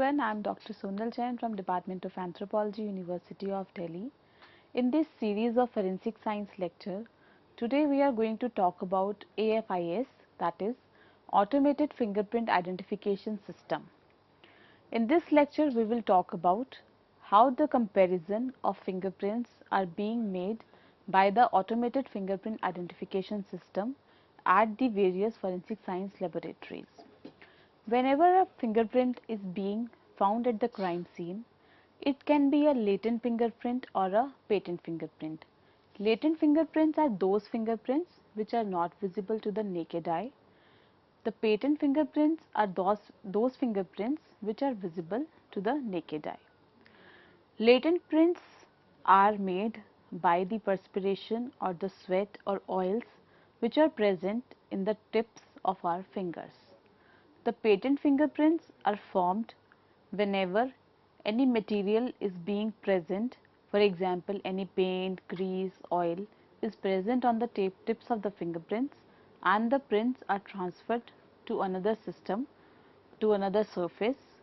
everyone, I am Dr. Sonal Jain from Department of Anthropology, University of Delhi. In this series of forensic science lecture, today we are going to talk about AFIS, that is Automated Fingerprint Identification System. In this lecture, we will talk about how the comparison of fingerprints are being made by the Automated Fingerprint Identification System at the various forensic science laboratories. Whenever a fingerprint is being found at the crime scene, it can be a latent fingerprint or a patent fingerprint. Latent fingerprints are those fingerprints which are not visible to the naked eye. The patent fingerprints are those fingerprints which are visible to the naked eye. Latent prints are made by the perspiration or the sweat or oils which are present in the tips of our fingers. The patent fingerprints are formed whenever any material is being present, for example, any paint, grease, oil is present on the tips of the fingerprints and the prints are transferred to another system, to another surface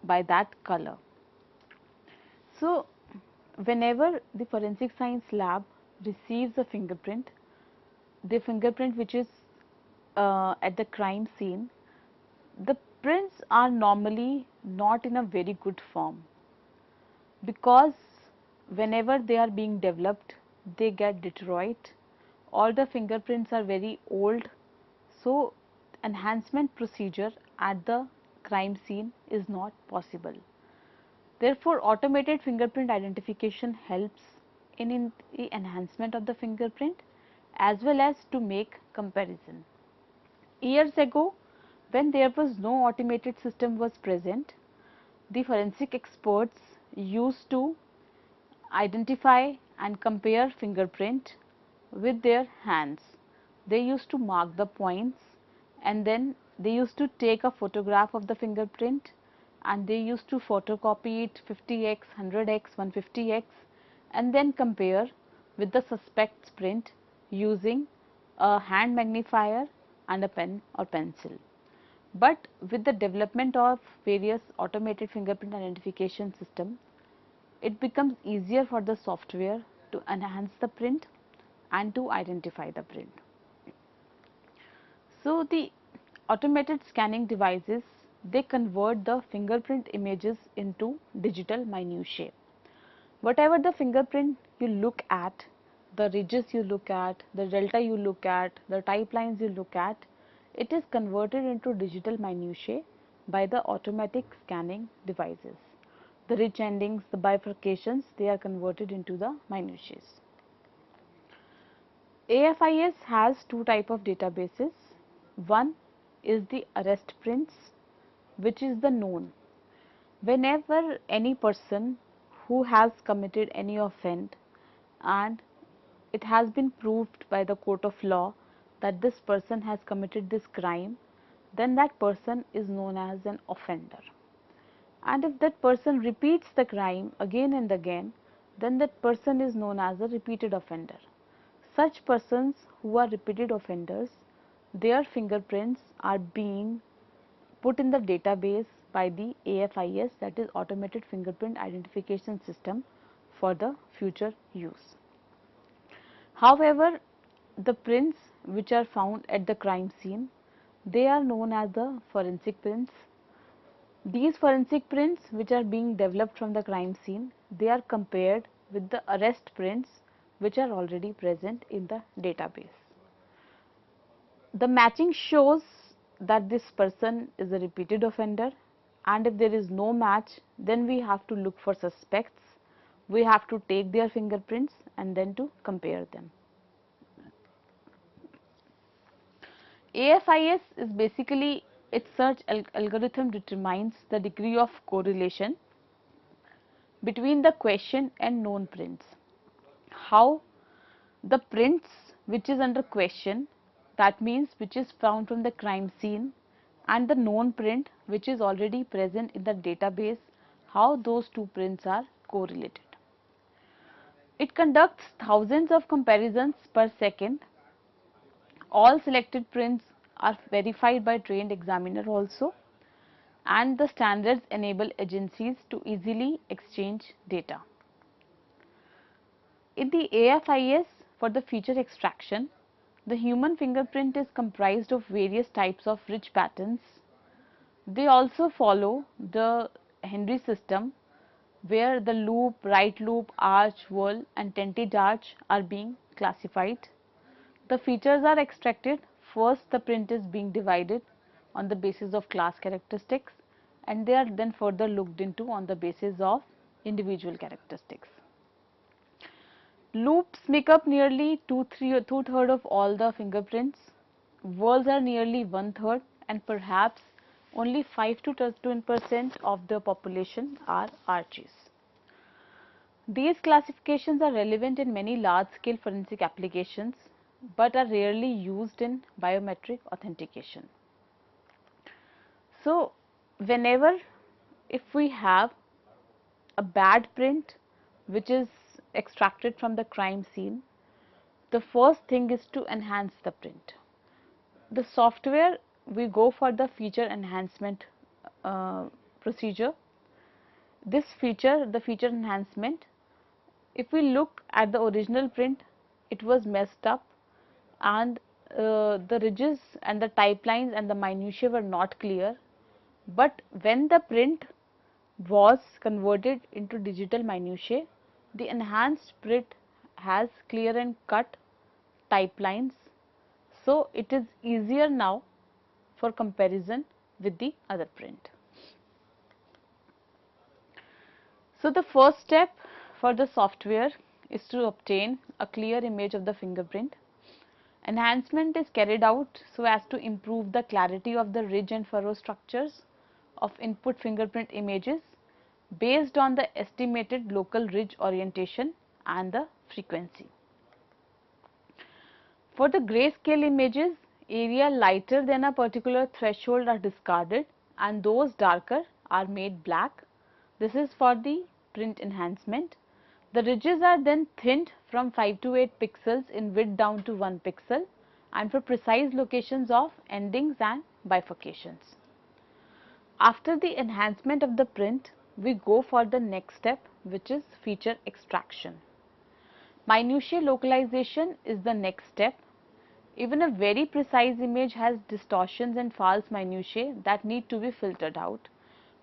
by that color. So, whenever the forensic science lab receives a fingerprint, the fingerprint which is at the crime scene, the prints are normally not in a very good form, because whenever they are being developed, they get deteriorate, or the fingerprints are very old. So, enhancement procedure at the crime scene is not possible. Therefore, automated fingerprint identification helps in the enhancement of the fingerprint as well as to make comparison. Years ago, when there was no automated system was present, the forensic experts used to identify and compare fingerprint with their hands. They used to mark the points and then they used to take a photograph of the fingerprint and they used to photocopy it 50x, 100x, 150x and then compare with the suspect's print using a hand magnifier and a pen or pencil. But with the development of various automated fingerprint identification system, it becomes easier for the software to enhance the print and to identify the print. So, the automated scanning devices, they convert the fingerprint images into digital minutiae. Whatever the fingerprint you look at, the ridges you look at, the delta you look at, the type lines you look at, it is converted into digital minutiae by the automatic scanning devices. The ridge endings, the bifurcations, they are converted into the minutiae. AFIS has two types of databases. One is the arrest prints, which is the known. Whenever any person who has committed any offence and it has been proved by the court of law that this person has committed this crime, then that person is known as an offender. And if that person repeats the crime again and again, then that person is known as a repeated offender. Such persons who are repeated offenders, their fingerprints are being put in the database by the AFIS, that is Automated Fingerprint Identification System, for the future use. However, the prints which are found at the crime scene, they are known as the forensic prints. These forensic prints which are being developed from the crime scene, they are compared with the arrest prints which are already present in the database. The matching shows that this person is a repeated offender, and if there is no match, then we have to look for suspects. We have to take their fingerprints and then to compare them. AFIS is basically, its search algorithm determines the degree of correlation between the question and known prints. How the prints which is under question, that means which is found from the crime scene, and the known print which is already present in the database, how those two prints are correlated. It conducts thousands of comparisons per second. All selected prints are verified by trained examiner also, and the standards enable agencies to easily exchange data. In the AFIS, for the feature extraction, the human fingerprint is comprised of various types of rich patterns. They also follow the Henry system, where the loop, right loop, arch, whirl and tented arch are being classified. The features are extracted. First, the print is being divided on the basis of class characteristics, and they are then further looked into on the basis of individual characteristics. Loops make up nearly two-thirds of all the fingerprints. Whirls are nearly one-third, and perhaps only 5 to 10% of the population are arches. These classifications are relevant in many large-scale forensic applications, but are rarely used in biometric authentication. So, whenever if we have a bad print which is extracted from the crime scene, the first thing is to enhance the print. The software, we go for the feature enhancement procedure. This feature, the feature enhancement, if we look at the original print, it was messed up, and the ridges and the type lines and the minutiae were not clear. But when the print was converted into digital minutiae, the enhanced print has clear and cut type lines. So, it is easier now for comparison with the other print. So, the first step for the software is to obtain a clear image of the fingerprint. Enhancement is carried out so as to improve the clarity of the ridge and furrow structures of input fingerprint images based on the estimated local ridge orientation and the frequency. For the grayscale images, area lighter than a particular threshold are discarded and those darker are made black. This is for the print enhancement. The ridges are then thinned from 5 to 8 pixels in width down to 1 pixel, and for precise locations of endings and bifurcations. After the enhancement of the print, we go for the next step, which is feature extraction. Minutiae localization is the next step. Even a very precise image has distortions and false minutiae that need to be filtered out.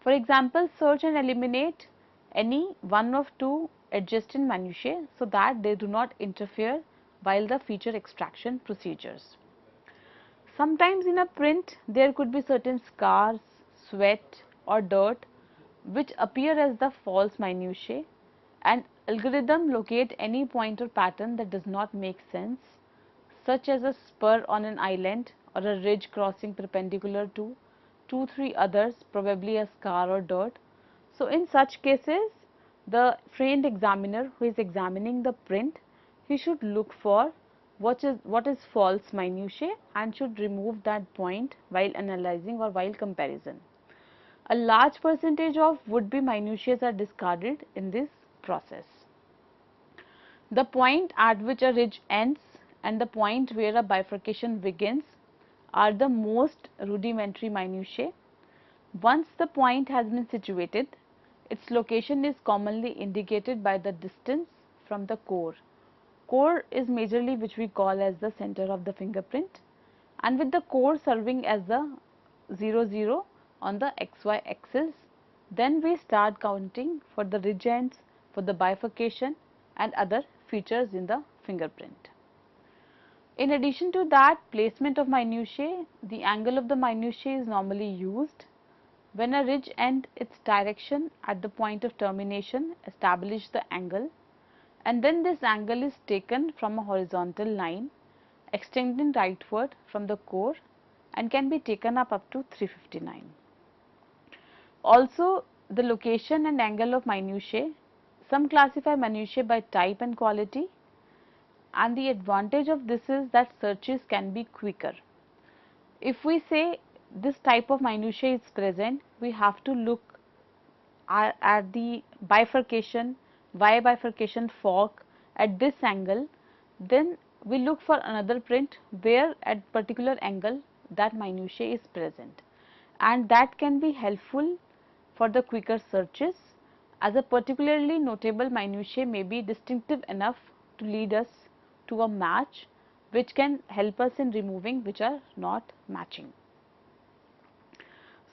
For example, search and eliminate any one of two adjacent minutiae so that they do not interfere while the feature extraction procedures. Sometimes in a print there could be certain scars, sweat or dirt which appear as the false minutiae, and algorithm locate any point or pattern that does not make sense, such as a spur on an island or a ridge crossing perpendicular to 2-3 others, probably a scar or dirt. So, in such cases, the trained examiner who is examining the print, he should look for what is false minutiae and should remove that point while analyzing or while comparison. A large percentage of would-be minutiae are discarded in this process. The point at which a ridge ends and the point where a bifurcation begins are the most rudimentary minutiae. Once the point has been situated, its location is commonly indicated by the distance from the core. Core is majorly which we call as the center of the fingerprint, and with the core serving as the 0, on the XY axis, then we start counting for the ridge ends, for the bifurcation and other features in the fingerprint. In addition to that, placement of minutiae, the angle of the minutiae is normally used. When a ridge ends its direction at the point of termination, establish the angle, and then this angle is taken from a horizontal line extending rightward from the core and can be taken up to 359. Also, the location and angle of minutiae, some classify minutiae by type and quality, and the advantage of this is that searches can be quicker. If we say this type of minutiae is present, we have to look at the bifurcation, Y bifurcation fork at this angle, then we look for another print where at particular angle that minutiae is present. and that can be helpful for the quicker searches, as a particularly notable minutiae may be distinctive enough to lead us to a match, which can help us in removing which are not matching.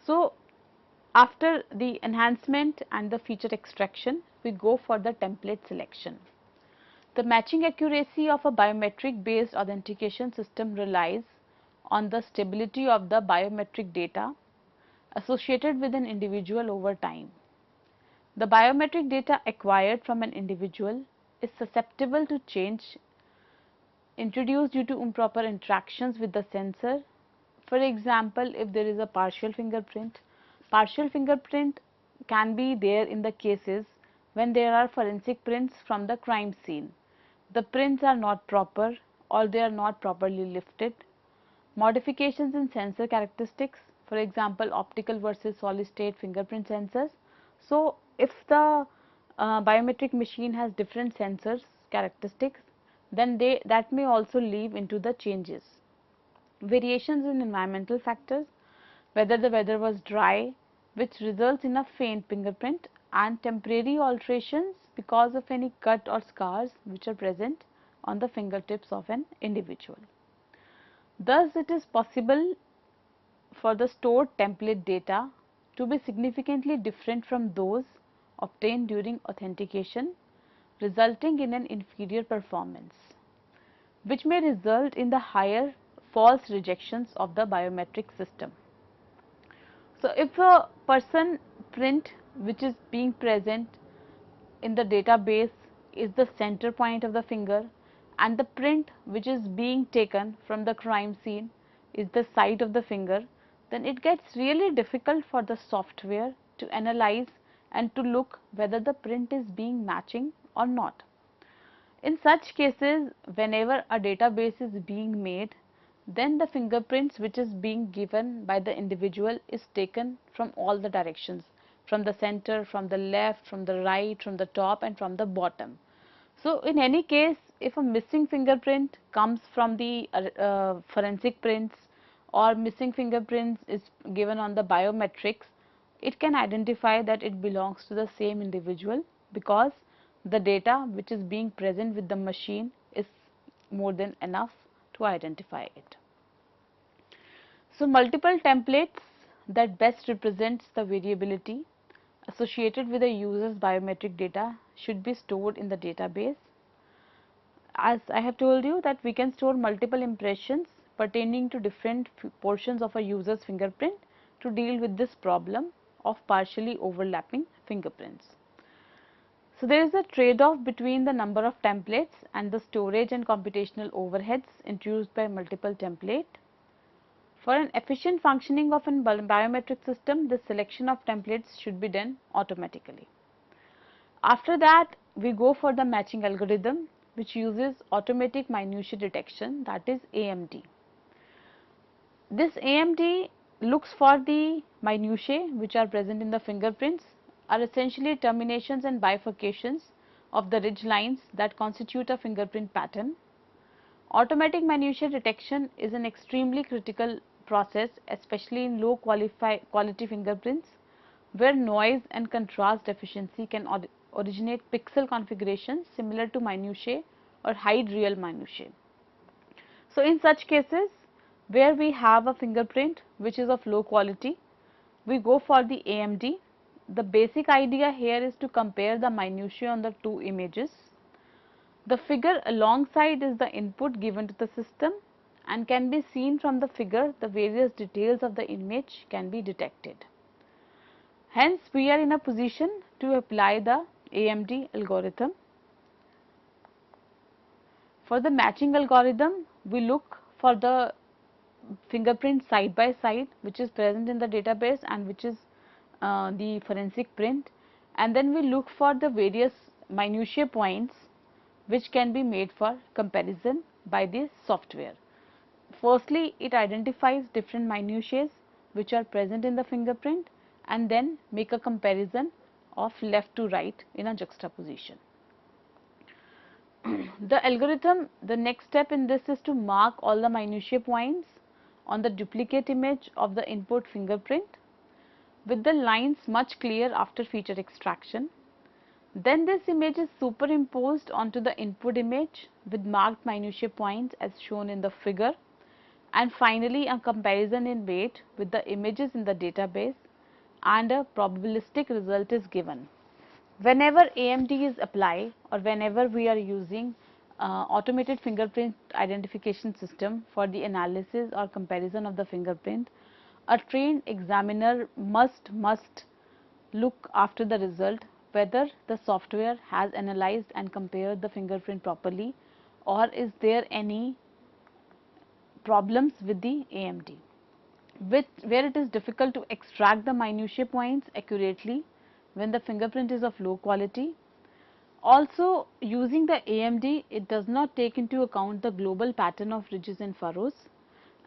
So, after the enhancement and the feature extraction, we go for the template selection. The matching accuracy of a biometric based authentication system relies on the stability of the biometric data associated with an individual over time. The biometric data acquired from an individual is susceptible to change introduced due to improper interactions with the sensor. For example, if there is a partial fingerprint can be there in the cases when there are forensic prints from the crime scene. The prints are not proper or they are not properly lifted. Modifications in sensor characteristics, for example, optical versus solid state fingerprint sensors. So, if the biometric machine has different sensors characteristics, then that may also lead into the changes. Variations in environmental factors, whether the weather was dry, which results in a faint fingerprint, and temporary alterations because of any cut or scars which are present on the fingertips of an individual. Thus, it is possible for the stored template data to be significantly different from those obtained during authentication, resulting in an inferior performance, which may result in the higher false rejections of the biometric system. So, if a person print which is being present in the database is the center point of the finger, and the print which is being taken from the crime scene is the side of the finger, then it gets really difficult for the software to analyze and to look whether the print is being matching or not. In such cases, whenever a database is being made, then the fingerprints which is being given by the individual is taken from all the directions, from the center, from the left, from the right, from the top and from the bottom. So, in any case, if a missing fingerprint comes from the forensic prints or missing fingerprints is given on the biometrics, it can identify that it belongs to the same individual, because the data which is being present with the machine is more than enough to identify it. So, multiple templates that best represents the variability associated with a user's biometric data should be stored in the database. As I have told you that we can store multiple impressions pertaining to different portions of a user's fingerprint to deal with this problem of partially overlapping fingerprints. So, there is a trade-off between the number of templates and the storage and computational overheads introduced by multiple template. For an efficient functioning of a biometric system, the selection of templates should be done automatically. After that, we go for the matching algorithm, which uses automatic minutiae detection, that is AMD. This AMD looks for the minutiae which are present in the fingerprints, are essentially terminations and bifurcations of the ridge lines that constitute a fingerprint pattern. Automatic minutiae detection is an extremely critical process, especially in low quality fingerprints, where noise and contrast deficiency can originate pixel configurations similar to minutiae or hide real minutiae. So, in such cases where we have a fingerprint which is of low quality, we go for the AMD. The basic idea here is to compare the minutiae on the two images. The figure alongside is the input given to the system, and can be seen from the figure the various details of the image can be detected. Hence, we are in a position to apply the AMD algorithm. For the matching algorithm, we look for the fingerprint side by side which is present in the database and which is the forensic print, and then we look for the various minutiae points which can be made for comparison by the software. Firstly, it identifies different minutiae which are present in the fingerprint and then make a comparison of left to right in a juxtaposition. The algorithm, the next step in this is to mark all the minutiae points on the duplicate image of the input fingerprint with the lines much clearer after feature extraction. Then this image is superimposed onto the input image with marked minutiae points as shown in the figure, and finally a comparison in weight with the images in the database and a probabilistic result is given. Whenever AMD is applied or whenever we are using automated fingerprint identification system for the analysis or comparison of the fingerprint, a trained examiner must look after the result whether the software has analyzed and compared the fingerprint properly or is there any problems with the AMD, where it is difficult to extract the minutiae points accurately when the fingerprint is of low quality. Also, using the AMD, it does not take into account the global pattern of ridges and furrows,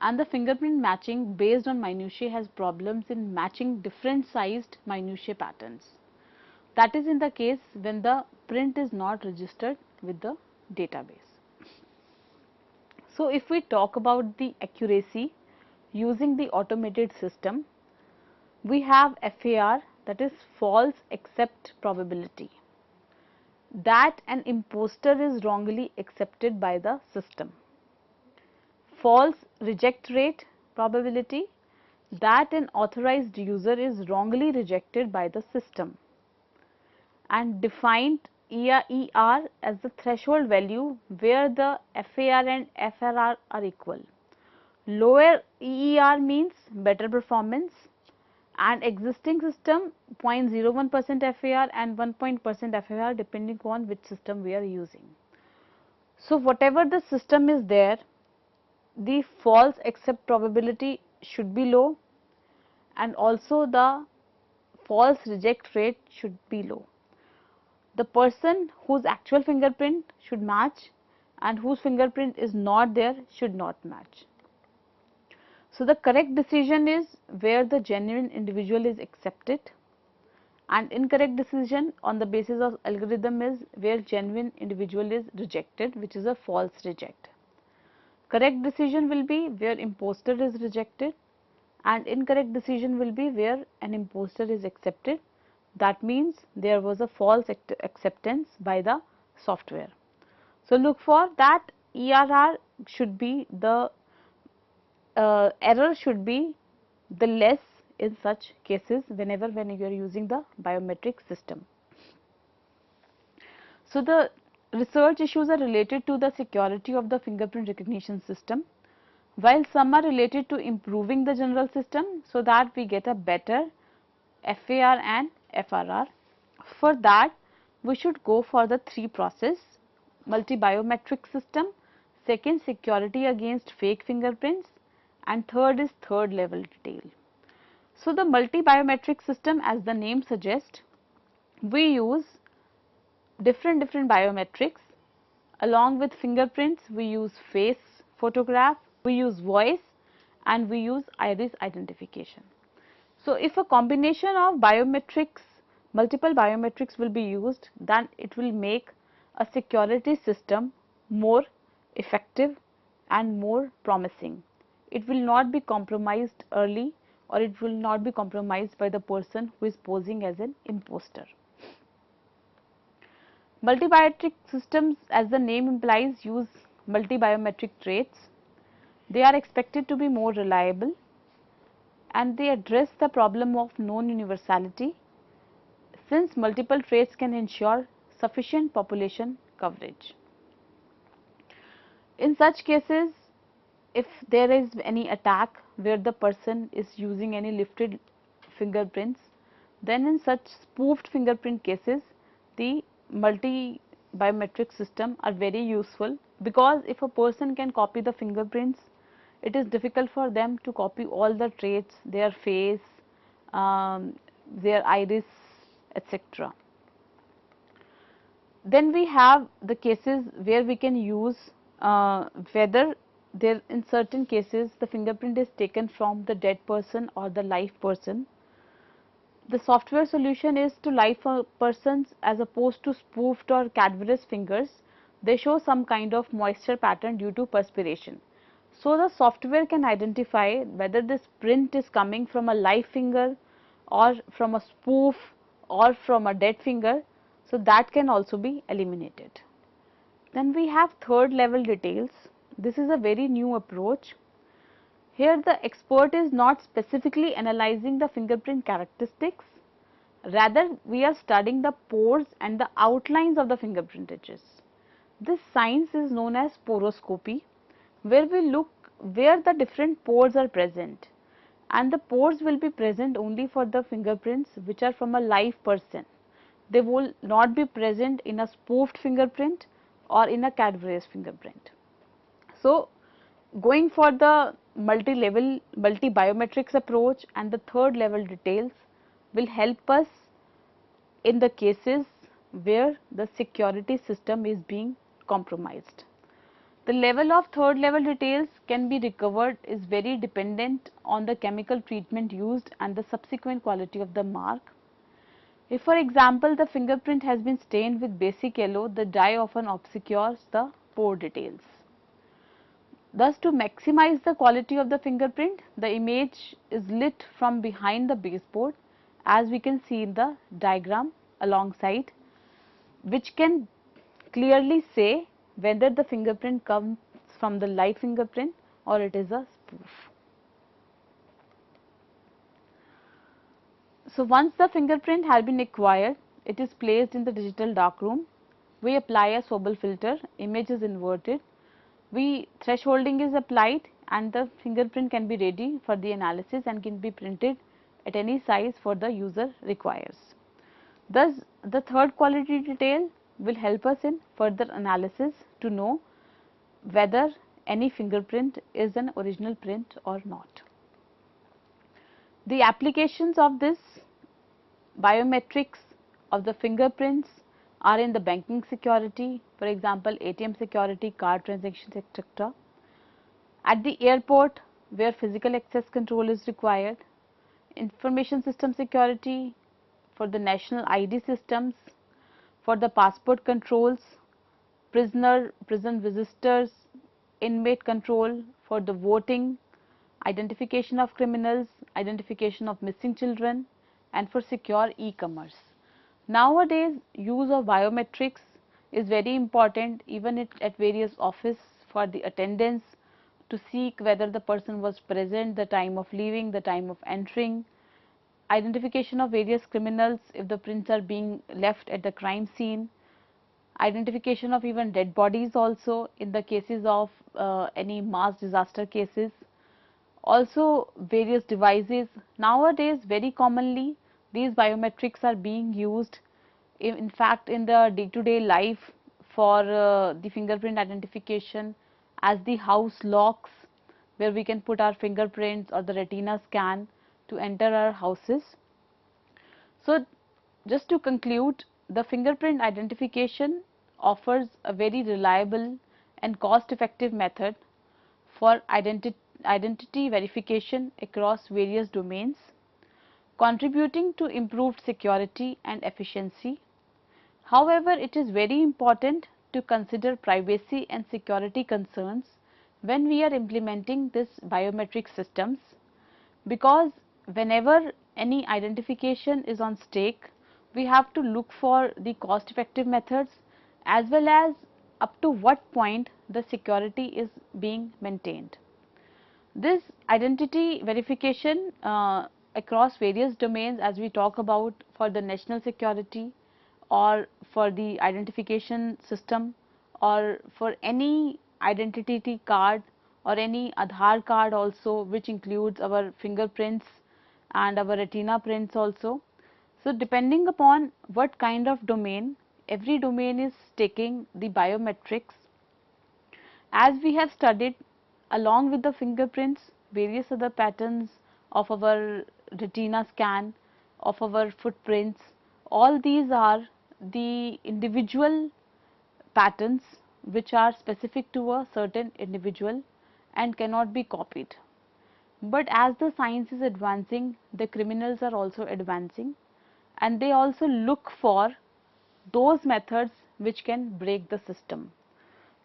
and the fingerprint matching based on minutiae has problems in matching different sized minutiae patterns. That is in the case when the print is not registered with the database. So, if we talk about the accuracy using the automated system, we have FAR, that is false accept probability, that an imposter is wrongly accepted by the system. False reject rate probability, that an authorized user is wrongly rejected by the system, and defined ER as the threshold value where the FAR and FRR are equal. Lower EER means better performance, and existing system 0.01% FAR and 1% FAR depending on which system we are using. So, whatever the system is there, the false accept probability should be low and also the false reject rate should be low. The person whose actual fingerprint should match and whose fingerprint is not there should not match. So, the correct decision is where the genuine individual is accepted, and incorrect decision on the basis of algorithm is where genuine individual is rejected, which is a false reject. Correct decision will be where imposter is rejected, and incorrect decision will be where an imposter is accepted. That means there was a false acceptance by the software. So, look for that ERR should be the error should be the less in such cases when you are using the biometric system. So, the research issues are related to the security of the fingerprint recognition system, while some are related to improving the general system so that we get a better FAR and FRR. For that, we should go for the 3 process: multi-biometric system, second security against fake fingerprints, and third is third level detail. So, the multi-biometric system, as the name suggests, we use different biometrics. Along with fingerprints, we use face photograph, we use voice, and we use iris identification. So, if a combination of biometrics, multiple biometrics will be used, then it will make a security system more effective and more promising. It will not be compromised early, or it will not be compromised by the person who is posing as an imposter. Multi-biometric systems, as the name implies, use multi-biometric traits. They are expected to be more reliable and they address the problem of known universality, since multiple traits can ensure sufficient population coverage. In such cases, if there is any attack where the person is using any lifted fingerprints, then in such spoofed fingerprint cases, the multi-biometric system are very useful, because if a person can copy the fingerprints, it is difficult for them to copy all the traits, their face, their iris, etc. Then we have the cases where we can use whether there in certain cases the fingerprint is taken from the dead person or the live person. The software solution is to live persons as opposed to spoofed or cadaverous fingers. They show some kind of moisture pattern due to perspiration. So the software can identify whether this print is coming from a live finger or from a spoof or from a dead finger, so that can also be eliminated. Then we have third level details. This is a very new approach. Here the expert is not specifically analyzing the fingerprint characteristics, rather we are studying the pores and the outlines of the fingerprint edges. This science is known as poroscopy, where we look where the different pores are present, and the pores will be present only for the fingerprints which are from a live person. They will not be present in a spoofed fingerprint or in a cadaverous fingerprint. So, going for the multi-level, multi-biometrics approach and the third level details will help us in the cases where the security system is being compromised. The level of third level details can be recovered is very dependent on the chemical treatment used and the subsequent quality of the mark. If for example the fingerprint has been stained with basic yellow, the dye often obscures the pore details. Thus, to maximize the quality of the fingerprint, the image is lit from behind the baseboard, as we can see in the diagram alongside, which can clearly say whether the fingerprint comes from the live fingerprint or it is a spoof. So, once the fingerprint has been acquired, it is placed in the digital darkroom. We apply a Sobel filter, image is inverted, thresholding is applied, and the fingerprint can be ready for the analysis and can be printed at any size for the user requires. Thus, the third quality detail will help us in further analysis to know whether any fingerprint is an original print or not. The applications of this biometrics of the fingerprints are in the banking security, for example, ATM security, card transactions, etc. At the airport, where physical access control is required, information system security for the national ID systems, for the passport controls, prison visitors, inmate control, for the voting, identification of criminals, identification of missing children, and for secure e-commerce. Nowadays, use of biometrics is very important even at various office for the attendance to seek whether the person was present, the time of leaving, the time of entering, identification of various criminals if the prints are being left at the crime scene, identification of even dead bodies also in the cases of any mass disaster cases. Also various devices. Nowadays very commonly these biometrics are being used in fact in the day-to-day life for the fingerprint identification as the house locks, where we can put our fingerprints or the retina scan to enter our houses. So, just to conclude, the fingerprint identification offers a very reliable and cost-effective method for identity verification across various domains, contributing to improved security and efficiency. However, it is very important to consider privacy and security concerns when we are implementing this biometric systems, because whenever any identification is on stake, we have to look for the cost effective methods as well as up to what point the security is being maintained. This identity verification across various domains, as we talk about for the national security or for the identification system or for any identity card or any Aadhaar card also, which includes our fingerprints and our retina prints also. So, depending upon what kind of domain, every domain is taking the biometrics. As we have studied along with the fingerprints, various other patterns of our retina scan, of our footprints, all these are the individual patterns which are specific to a certain individual and cannot be copied. But as the science is advancing, the criminals are also advancing, and they also look for those methods which can break the system.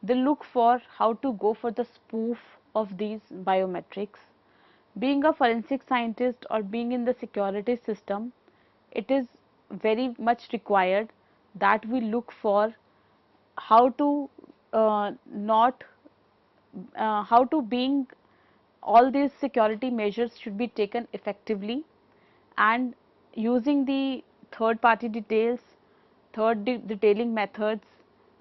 They look for how to go for the spoof of these biometrics. Being a forensic scientist or being in the security system, it is very much required that we look for how to not how to being all these security measures should be taken effectively, and using the third party details, detailing methods,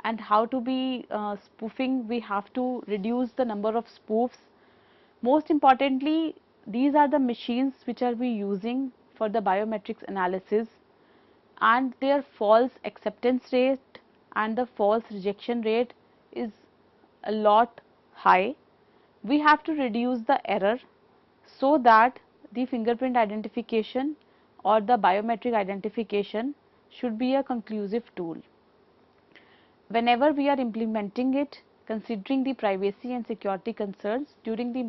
and how to be spoofing. We have to reduce the number of spoofs. Most importantly, these are the machines which are we using for the biometrics analysis, and their false acceptance rate and the false rejection rate is a lot high. We have to reduce the error so that the fingerprint identification or the biometric identification should be a conclusive tool. Whenever we are implementing it, considering the privacy and security concerns during the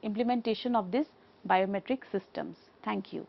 implementation of this biometric systems. Thank you.